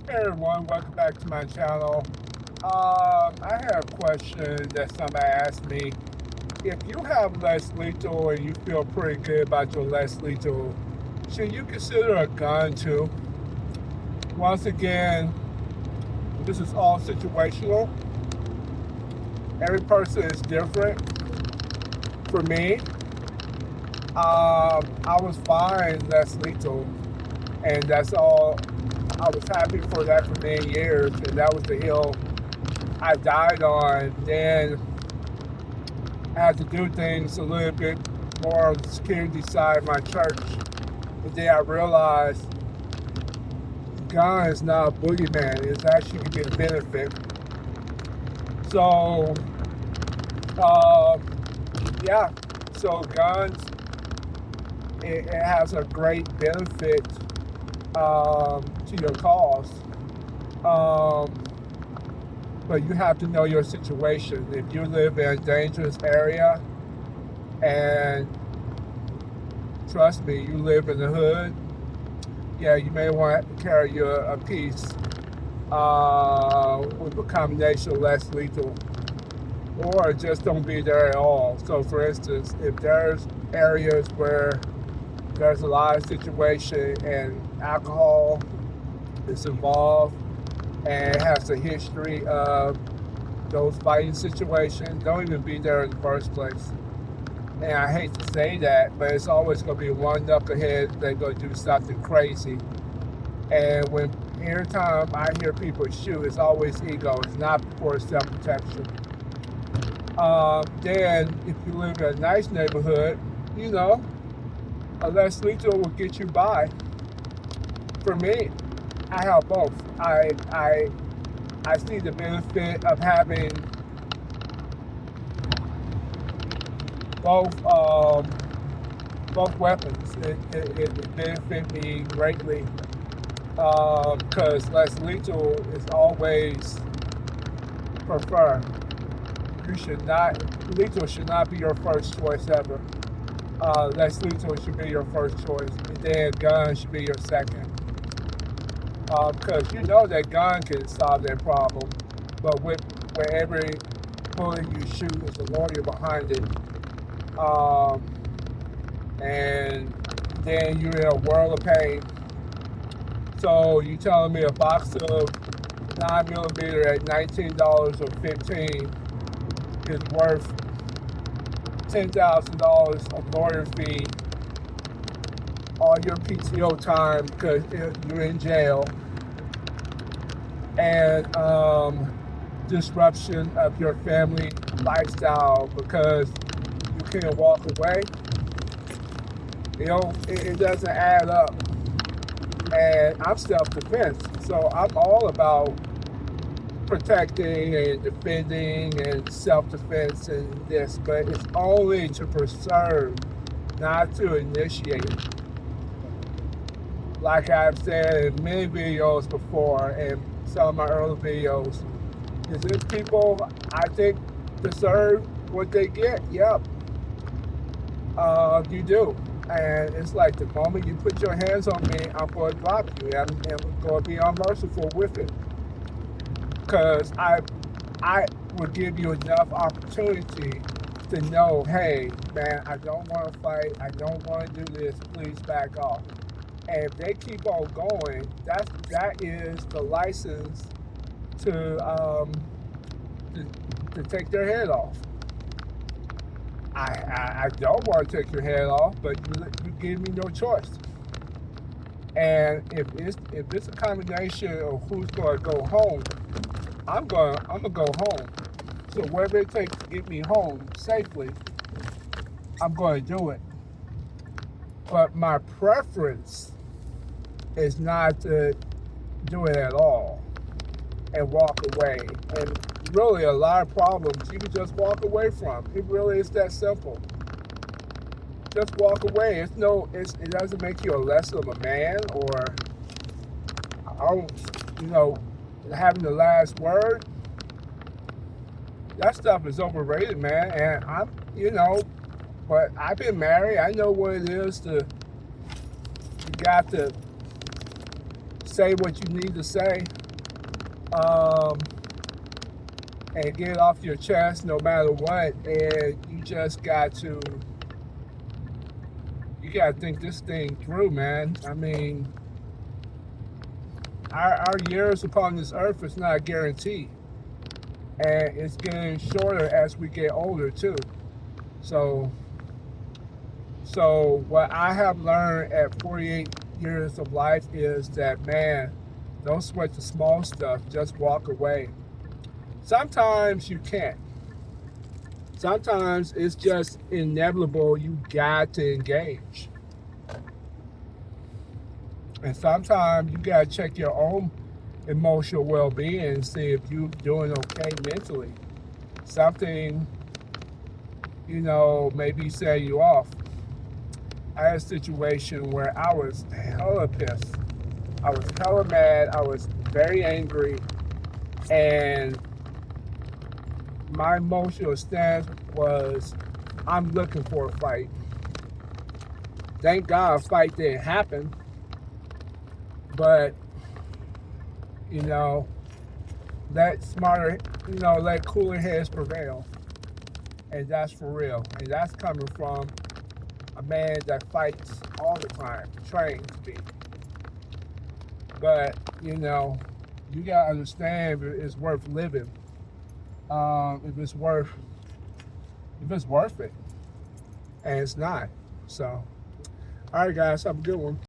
Hey everyone, welcome back to my channel. I have a question that somebody asked me. If you have less lethal and you feel pretty good about your less lethal, should you consider a gun too? Once again, this is all situational. Every person is different. For me, I was fine less lethal, and that's all. I was happy for that for many years, and that was the hill I died on. Then I had to do things a little bit more on the security side of my church. But then I realized gun is not a boogeyman. It's actually can be a benefit. So, uh, yeah. So guns, it has a great benefit to your cause. Um, but you have to know your situation. If you live in a dangerous area, and trust me, you live in the hood, yeah, you may want to carry a piece with a combination of less lethal, or just don't be there at all. So, for instance, if there's areas where there's a lot of situation and alcohol is involved and has a history of those fighting situations, don't even be there in the first place. And I hate to say that, but it's always going to be one knucklehead that's going to do something crazy. And every time I hear people shoot, it's always ego. It's not for self-protection. Then, if you live in a nice neighborhood, you know, a less lethal will get you by. For me, I have both. I see the benefit of having both both weapons. It benefit me greatly because less lethal is always preferred. You should not Lethal should not be your first choice ever. Less lethal should be your first choice, and then gun should be your second. Because you know that gun can solve that problem, but with every bullet you shoot, there's a lawyer behind it, um, and then you're in a world of pain. So you telling me a box of 9mm at $19 or $15 is worth $10,000 of lawyer fee, all your PTO time because you're in jail, and disruption of your family lifestyle because you can't walk away. It doesn't add up. And I'm self-defense, so I'm all about protecting and defending and self-defense and this, but it's only to preserve, not to initiate. Like I've said in many videos before, and some of my early videos, is this people I think deserve what they get? Yep, you do. And it's like the moment you put your hands on me, I'm going to drop you. I'm going to be unmerciful with it. Because I will give you enough opportunity to know, hey, man, I don't want to fight. I don't want to do this. Please back off. And if they keep on going, that is the license to to take their head off. I don't want to take your head off, but you give me no choice. And if it's a combination of who's going to go home, I'm gonna go home. So whatever it takes to get me home safely, I'm going to do it. But my preference is not to do it at all and walk away. And really, a lot of problems you can just walk away from. It really is that simple. Just walk away. It doesn't make you a less of a man or I don't, having the last word. That stuff is overrated, man. And but I've been married. I know what it is to you got to say what you need to say, um, and get it off your chest no matter what. And you just got to think this thing through, man. I mean, our years upon this earth is not guaranteed, and it's getting shorter as we get older too. So what I have learned at 48 years of life is that, man, don't sweat the small stuff. Just walk away. Sometimes you can't. Sometimes it's just inevitable. You got to engage. And sometimes you got to check your own emotional well-being and see if you're doing okay mentally. Something, maybe setting you off. I had a situation where I was hella pissed. I was hella mad. I was very angry. And my emotional stance was, I'm looking for a fight. Thank God a fight didn't happen. But, let cooler heads prevail. And that's for real. And that's coming from a man that fights all the time, trained to be. But, you gotta understand if it's worth living. If it's worth it. And it's not. So, all right, guys, have a good one.